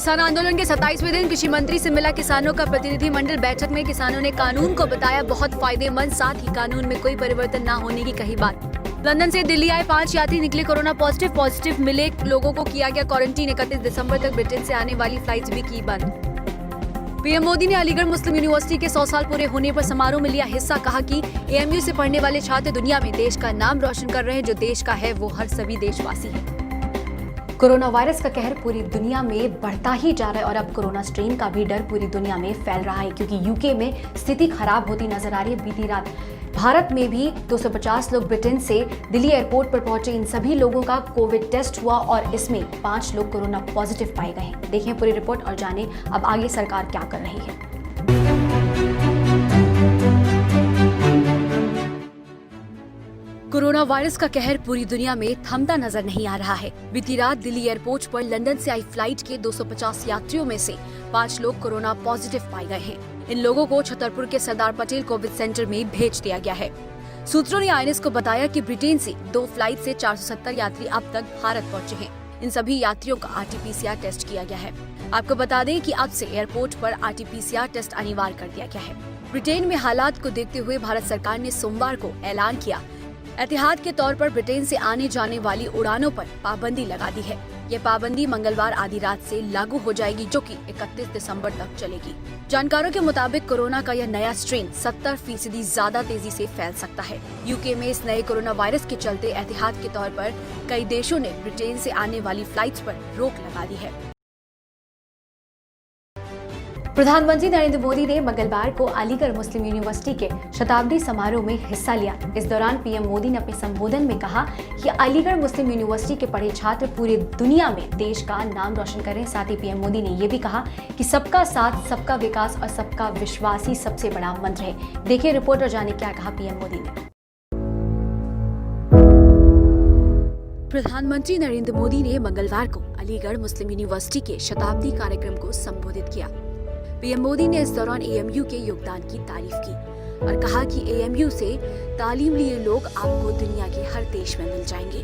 किसान आंदोलन के 27वें दिन कृषि मंत्री से मिला किसानों का प्रतिनिधिमंडल। बैठक में किसानों ने कानून को बताया बहुत फायदेमंद, साथ ही कानून में कोई परिवर्तन न होने की कही बात। लंदन से दिल्ली आए 5 यात्री निकले कोरोना पॉजिटिव मिले लोगों को किया गया क्वारंटीन। 31 दिसंबर तक ब्रिटेन से आने वाली फ्लाइट्स भी की बंद। पीएम मोदी ने अलीगढ़ मुस्लिम यूनिवर्सिटी के 100 साल पूरे होने पर समारोह में लिया हिस्सा। कहा कि एएमयू से पढ़ने वाले छात्र दुनिया में देश का नाम रोशन कर रहे हैं। जो देश का है वो हर सभी देशवासी है। कोरोना वायरस का कहर पूरी दुनिया में बढ़ता ही जा रहा है और अब कोरोना स्ट्रेन का भी डर पूरी दुनिया में फैल रहा है, क्योंकि यूके में स्थिति खराब होती नजर आ रही है। बीती रात भारत में भी 250 लोग ब्रिटेन से दिल्ली एयरपोर्ट पर पहुंचे। इन सभी लोगों का कोविड टेस्ट हुआ और इसमें 5 लोग कोरोना पॉजिटिव पाए गए हैं। देखें पूरी रिपोर्ट और जानें अब आगे सरकार क्या कर रही है। कोरोना वायरस का कहर पूरी दुनिया में थमता नजर नहीं आ रहा है। बीती रात दिल्ली एयरपोर्ट पर लंदन से आई फ्लाइट के 250 यात्रियों में से 5 लोग कोरोना पॉजिटिव पाए गए हैं। इन लोगों को छतरपुर के सरदार पटेल कोविड सेंटर में भेज दिया गया है। सूत्रों ने आईएनएस को बताया कि ब्रिटेन से 2 फ्लाइट से 470 यात्री अब तक भारत पहुंचे हैं। इन सभी यात्रियों का आरटीपीसीआर टेस्ट किया गया है। आपको बता दें कि अब से एयरपोर्ट पर आरटीपीसीआर टेस्ट अनिवार्य कर दिया गया है। ब्रिटेन में हालात को देखते हुए भारत सरकार ने सोमवार को ऐलान किया, एहतियात के तौर पर ब्रिटेन से आने जाने वाली उड़ानों पर पाबंदी लगा दी है। ये पाबंदी मंगलवार आधी रात से लागू हो जाएगी, जो कि 31 दिसंबर तक चलेगी। जानकारों के मुताबिक कोरोना का यह नया स्ट्रेन 70% ज्यादा तेजी से फैल सकता है। यूके में इस नए कोरोना वायरस के चलते एहतियात के तौर पर कई देशों ने ब्रिटेन से आने वाली फ्लाइट्स पर रोक लगा दी है। प्रधानमंत्री नरेंद्र मोदी ने मंगलवार को अलीगढ़ मुस्लिम यूनिवर्सिटी के शताब्दी समारोह में हिस्सा लिया। इस दौरान पीएम मोदी ने अपने संबोधन में कहा कि अलीगढ़ मुस्लिम यूनिवर्सिटी के पढ़े छात्र पूरी दुनिया में देश का नाम रोशन करें। साथ ही पीएम मोदी ने ये भी कहा कि सबका साथ, सबका विकास और सबका विश्वास ही सबसे बड़ा मंत्र है। देखिए रिपोर्ट और जाने क्या कहा पीएम मोदी ने। प्रधानमंत्री नरेंद्र मोदी ने मंगलवार को अलीगढ़ मुस्लिम यूनिवर्सिटी के शताब्दी कार्यक्रम को संबोधित किया। पीएम मोदी ने इस दौरान एएमयू के योगदान की तारीफ की और कहा कि एएमयू से तालीम लिए लोग आपको दुनिया के हर देश में मिल जाएंगे।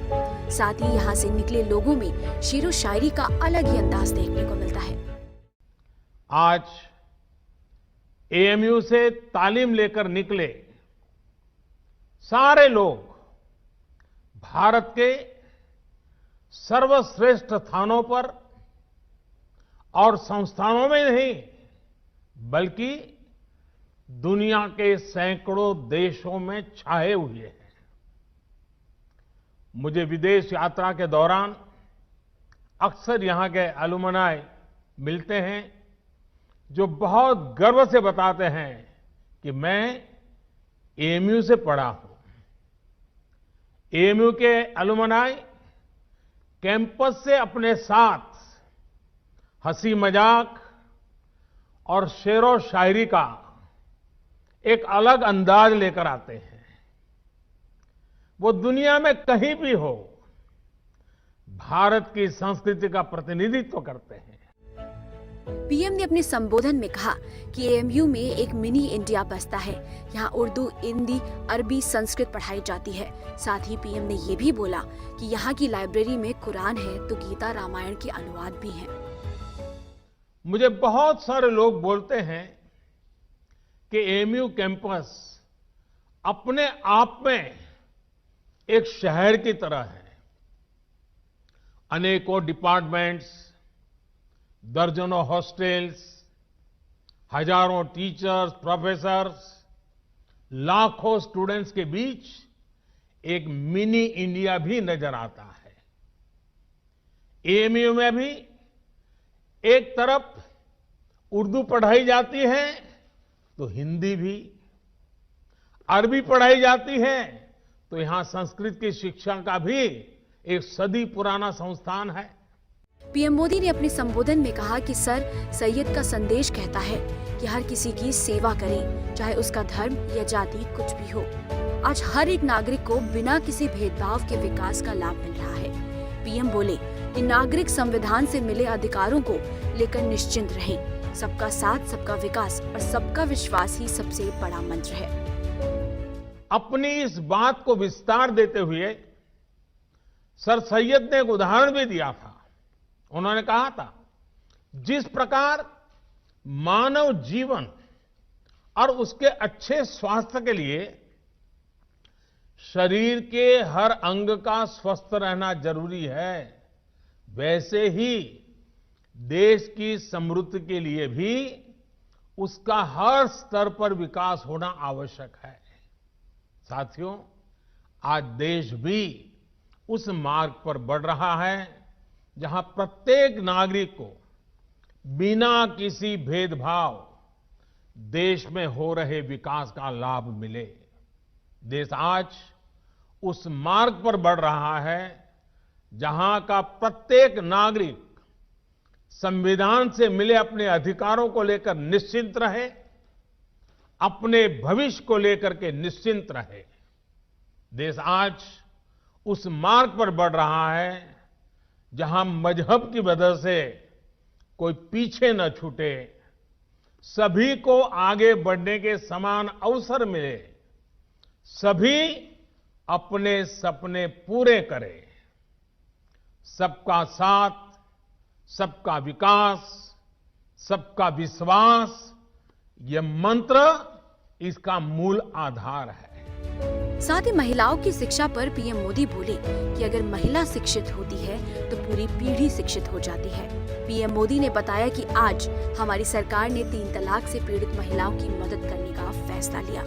साथ ही यहाँ से निकले लोगों में शेरो शायरी का अलग ही अंदाज देखने को मिलता है। आज एएमयू से तालीम लेकर निकले सारे लोग भारत के सर्वश्रेष्ठ स्थानों पर और संस्थानों में नहीं बल्कि दुनिया के सैकड़ों देशों में छाए हुए हैं। मुझे विदेश यात्रा के दौरान अक्सर यहां के अलुमनाई मिलते हैं जो बहुत गर्व से बताते हैं कि मैं एएमयू से पढ़ा हूं। एएमयू के अलुमनाई कैंपस से अपने साथ हंसी मजाक और शेरो शायरी का एक अलग अंदाज लेकर आते हैं। वो दुनिया में कहीं भी हो भारत की संस्कृति का प्रतिनिधित्व करते हैं। पीएम ने अपने संबोधन में कहा कि एएमयू में एक मिनी इंडिया बसता है। यहाँ उर्दू, हिंदी, अरबी, संस्कृत पढ़ाई जाती है। साथ ही पीएम ने ये भी बोला कि यहाँ की लाइब्रेरी में कुरान है तो गीता, रामायण के अनुवाद भी हैं। मुझे बहुत सारे लोग बोलते हैं कि एएमयू कैंपस अपने आप में एक शहर की तरह है। अनेकों डिपार्टमेंट्स, दर्जनों हॉस्टल्स, हजारों टीचर्स, प्रोफेसर्स, लाखों स्टूडेंट्स के बीच एक मिनी इंडिया भी नजर आता है। एएमयू में भी एक तरफ उर्दू पढ़ाई जाती है तो हिंदी भी, अरबी पढ़ाई जाती है तो यहां संस्कृत की शिक्षा का भी एक सदी पुराना संस्थान है। पीएम मोदी ने अपने संबोधन में कहा कि सर सैयद का संदेश कहता है कि हर किसी की सेवा करें, चाहे उसका धर्म या जाति कुछ भी हो। आज हर एक नागरिक को बिना किसी भेदभाव के विकास का लाभ मिल रहा है। पीएम बोले कि नागरिक संविधान से मिले अधिकारों को लेकर निश्चिंत रहें। सबका साथ, सबका विकास और सबका विश्वास ही सबसे बड़ा मंत्र है। अपनी इस बात को विस्तार देते हुए सर सैयद ने एक उदाहरण भी दिया था। उन्होंने कहा था जिस प्रकार मानव जीवन और उसके अच्छे स्वास्थ्य के लिए शरीर के हर अंग का स्वस्थ रहना जरूरी है, वैसे ही देश की समृद्धि के लिए भी उसका हर स्तर पर विकास होना आवश्यक है। साथियों, आज देश भी उस मार्ग पर बढ़ रहा है जहां प्रत्येक नागरिक को बिना किसी भेदभाव देश में हो रहे विकास का लाभ मिले। देश आज उस मार्ग पर बढ़ रहा है जहां का प्रत्येक नागरिक संविधान से मिले अपने अधिकारों को लेकर निश्चिंत रहे, अपने भविष्य को लेकर के निश्चिंत रहे। देश आज उस मार्ग पर बढ़ रहा है जहां मजहब की वजह से कोई पीछे न छूटे, सभी को आगे बढ़ने के समान अवसर मिले, सभी अपने सपने पूरे करें। सबका साथ, सबका विकास, सबका विश्वास, यह मंत्र इसका मूल आधार है। साथ ही महिलाओं की शिक्षा पर पीएम मोदी बोले कि अगर महिला शिक्षित होती है तो पूरी पीढ़ी शिक्षित हो जाती है। पीएम मोदी ने बताया कि आज हमारी सरकार ने 3 तलाक से पीड़ित महिलाओं की मदद करने का फैसला लिया।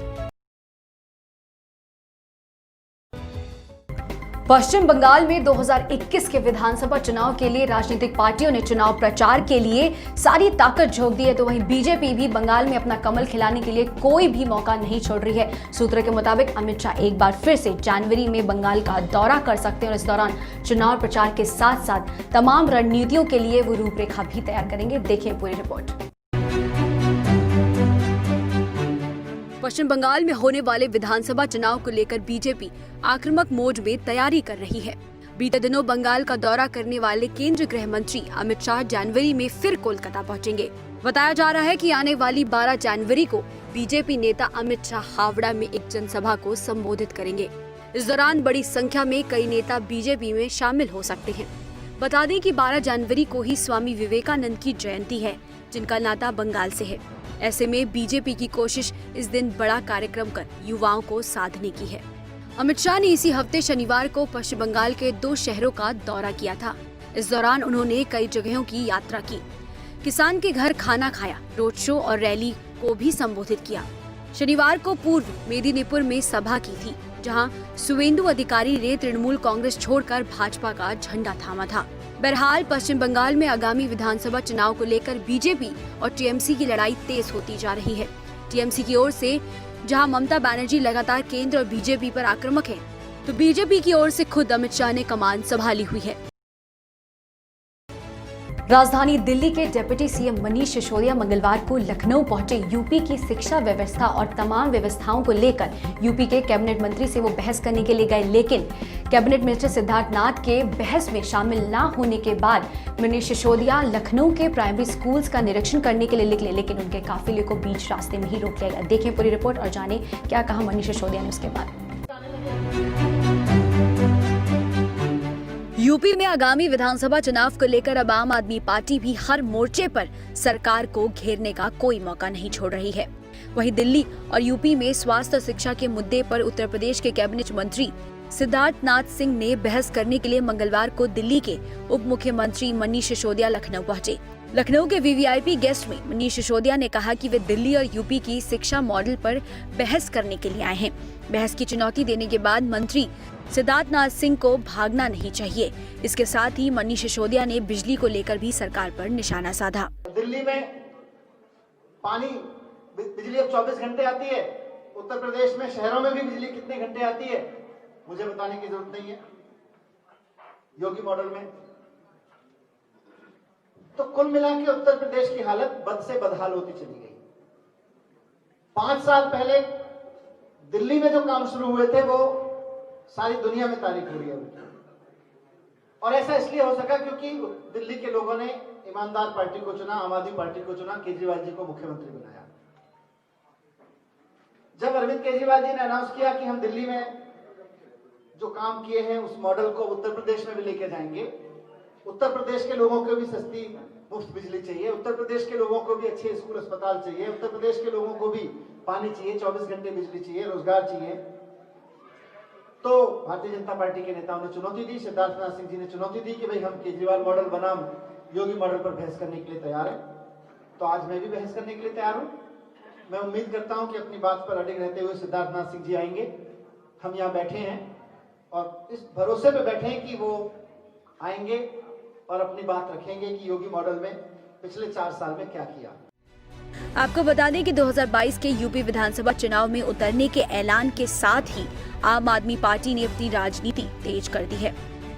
पश्चिम बंगाल में 2021 के विधानसभा चुनाव के लिए राजनीतिक पार्टियों ने चुनाव प्रचार के लिए सारी ताकत झोंक दी है, तो वहीं बीजेपी भी बंगाल में अपना कमल खिलाने के लिए कोई भी मौका नहीं छोड़ रही है। सूत्रों के मुताबिक अमित शाह एक बार फिर से जनवरी में बंगाल का दौरा कर सकते हैं और इस दौरान चुनाव प्रचार के साथ साथ तमाम रणनीतियों के लिए वो रूपरेखा भी तैयार करेंगे। देखिए पूरी रिपोर्ट। पश्चिम बंगाल में होने वाले विधानसभा चुनाव को लेकर बीजेपी आक्रामक मोड में तैयारी कर रही है। बीते दिनों बंगाल का दौरा करने वाले केंद्रीय गृह मंत्री अमित शाह जनवरी में फिर कोलकाता पहुंचेंगे। बताया जा रहा है कि आने वाली 12 जनवरी को बीजेपी नेता अमित शाह हावड़ा में एक जनसभा को संबोधित करेंगे। इस दौरान बड़ी संख्या में कई नेता बीजेपी में शामिल हो सकते हैं। बता दें कि 12 जनवरी को ही स्वामी विवेकानंद की जयंती है, जिनका नाता बंगाल से है। ऐसे में बीजेपी की कोशिश इस दिन बड़ा कार्यक्रम कर युवाओं को साधने की है। अमित शाह ने इसी हफ्ते शनिवार को पश्चिम बंगाल के 2 शहरों का दौरा किया था। इस दौरान उन्होंने कई जगहों की यात्रा की, किसान के घर खाना खाया, रोड शो और रैली को भी संबोधित किया। शनिवार को पूर्व मेदिनीपुर में सभा की थी, जहां सुवेंदु अधिकारी ने तृणमूल कांग्रेस छोड़कर भाजपा का झंडा थामा था। बहरहाल पश्चिम बंगाल में आगामी विधानसभा चुनाव को लेकर बीजेपी और टीएमसी की लड़ाई तेज होती जा रही है। टीएमसी की ओर से जहां ममता बनर्जी लगातार केंद्र और बीजेपी पर आक्रामक है, तो बीजेपी की ओर से खुद अमित शाह ने कमान संभाली हुई है। राजधानी दिल्ली के डिप्टी सीएम मनीष सिसोदिया मंगलवार को लखनऊ पहुंचे। यूपी की शिक्षा व्यवस्था और तमाम व्यवस्थाओं को लेकर यूपी के कैबिनेट मंत्री से वो बहस करने के लिए गए, लेकिन कैबिनेट मिनिस्टर सिद्धार्थ नाथ के बहस में शामिल न होने के बाद मनीष सिसोदिया लखनऊ के प्राइमरी स्कूल्स का निरीक्षण करने के लिए निकले, लेकिन उनके काफिले को बीच रास्ते में ही रोक लिया गया। देखें पूरी रिपोर्ट और जाने क्या कहा मनीष सिसोदिया ने उसके बाद। यूपी में आगामी विधानसभा चुनाव को लेकर अब आम आदमी पार्टी भी हर मोर्चे पर सरकार को घेरने का कोई मौका नहीं छोड़ रही है। वहीं दिल्ली और यूपी में स्वास्थ्य और शिक्षा के मुद्दे पर उत्तर प्रदेश के कैबिनेट मंत्री सिद्धार्थ नाथ सिंह ने बहस करने के लिए मंगलवार को दिल्ली के उप मुख्यमंत्री मनीष सिसोदिया लखनऊ पहुंचे। लखनऊ के वीवीआईपी गेस्ट में मनीष सिसोदिया ने कहा कि वे दिल्ली और यूपी की शिक्षा मॉडल पर बहस करने के लिए आए हैं। बहस की चुनौती देने के बाद मंत्री सिद्धार्थ नाथ सिंह को भागना नहीं चाहिए। इसके साथ ही मनीष सिसोदिया ने बिजली को लेकर भी सरकार पर निशाना साधा। दिल्ली में पानी बिजली अब 24 घंटे आती है, उत्तर प्रदेश में शहरों में भी बिजली कितने घंटे आती है मुझे बताने की जरूरत नहीं है। योगी मॉडल में तो कुल मिला के उत्तर प्रदेश की हालत बद से बदहाल होती चली गई। 5 साल पहले दिल्ली में जो काम शुरू हुए थे वो सारी दुनिया में तारीफ हो रही है, और ऐसा इसलिए हो सका क्योंकि दिल्ली के लोगों ने ईमानदार पार्टी को चुना, आम आदमी पार्टी को चुना, केजरीवाल जी को मुख्यमंत्री बनाया। जब अरविंद केजरीवाल जी ने अनाउंस किया कि हम दिल्ली में जो काम किए हैं उस मॉडल को उत्तर प्रदेश में भी लेके जाएंगे, उत्तर प्रदेश के लोगों को भी सस्ती मुफ्त बिजली चाहिए, उत्तर प्रदेश के लोगों को भी अच्छे स्कूल अस्पताल चाहिए, उत्तर प्रदेश के लोगों को भी पानी चाहिए, 24 घंटे बिजली चाहिए, रोजगार चाहिए। तो भारतीय जनता पार्टी के नेताओं ने चुनौती दी, सिद्धार्थनाथ सिंह जी ने चुनौती दी कि भाई हम केजरीवाल मॉडल बनाम योगी मॉडल पर बहस करने के लिए तैयार हैं। तो आज मैं भी बहस करने के लिए तैयार हूं। मैं उम्मीद करता हूं कि अपनी बात पर अडिग रहते हुए सिद्धार्थनाथ सिंह जी आएंगे। हम यहाँ बैठे हैं और इस भरोसे पे बैठे हैं कि वो आएंगे और अपनी बात रखेंगे कि योगी मॉडल में पिछले 4 साल में क्या किया। आपको बता दें कि 2022 के यूपी विधानसभा चुनाव में उतरने के ऐलान के साथ ही आम आदमी पार्टी ने अपनी राजनीति तेज कर दी है।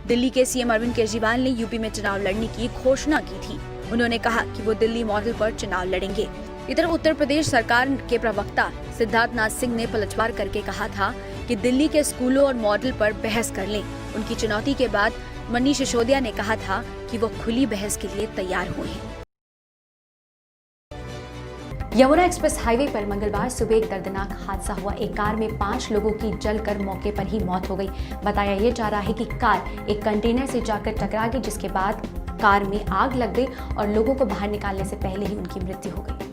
दिल्ली के सीएम अरविंद केजरीवाल ने यूपी में चुनाव लड़ने की घोषणा की थी। उन्होंने कहा कि वो दिल्ली मॉडल पर चुनाव लड़ेंगे। इधर उत्तर प्रदेश सरकार के प्रवक्ता सिद्धार्थनाथ सिंह ने पलटवार करके कहा था कि दिल्ली के स्कूलों और मॉडल पर बहस कर लें। उनकी चुनौती के बाद मनीष सिसोदिया ने कहा था कि वो खुली बहस के लिए तैयार हुए हैं। यमुना एक्सप्रेस हाईवे पर मंगलवार सुबह एक दर्दनाक हादसा हुआ। एक कार में 5 लोगों की जलकर मौके पर ही मौत हो गई। बताया ये जा रहा है कि कार एक कंटेनर से जाकर टकरा गई, जिसके बाद कार में आग लग गई और लोगों को बाहर निकालने से पहले ही उनकी मृत्यु हो गई।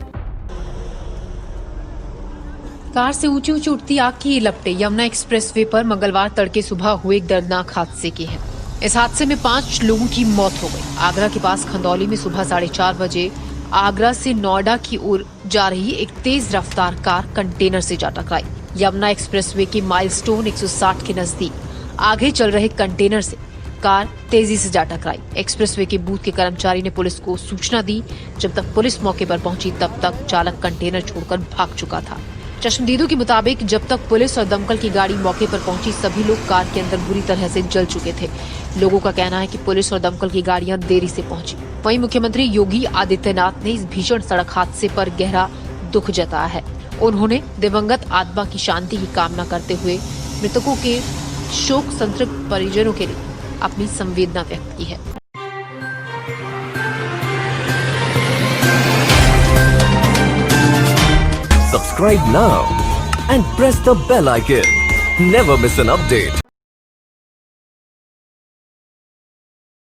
कार से ऊंची ऊंची उठती आग की ये लपटें यमुना एक्सप्रेसवे पर मंगलवार तड़के सुबह हुए एक दर्दनाक हादसे की हैं। इस हादसे में 5 लोगों की मौत हो गई। आगरा के पास खंदौली में सुबह 4:30 बजे आगरा से नोएडा की ओर जा रही एक तेज रफ्तार कार कंटेनर से जा टकराई। यमुना एक्सप्रेसवे के माइलस्टोन 160 के नजदीक आगे चल रहे कंटेनर से कार तेजी से जा टकराई। एक्सप्रेसवे के बूथ के कर्मचारी ने पुलिस को सूचना दी। जब तक पुलिस मौके पर पहुंची तब तक चालक कंटेनर छोड़कर भाग चुका था। चश्मदीदों के मुताबिक जब तक पुलिस और दमकल की गाड़ी मौके पर पहुंची, सभी लोग कार के अंदर बुरी तरह से जल चुके थे। लोगों का कहना है कि पुलिस और दमकल की गाड़ियां देरी से पहुंची। वहीं मुख्यमंत्री योगी आदित्यनाथ ने इस भीषण सड़क हादसे पर गहरा दुख जताया है। उन्होंने दिवंगत आत्मा की शांति की कामना करते हुए मृतकों के शोक संतृप्त परिजनों के लिए अपनी संवेदना व्यक्त की है। Subscribe now and press the bell icon. Never miss an update.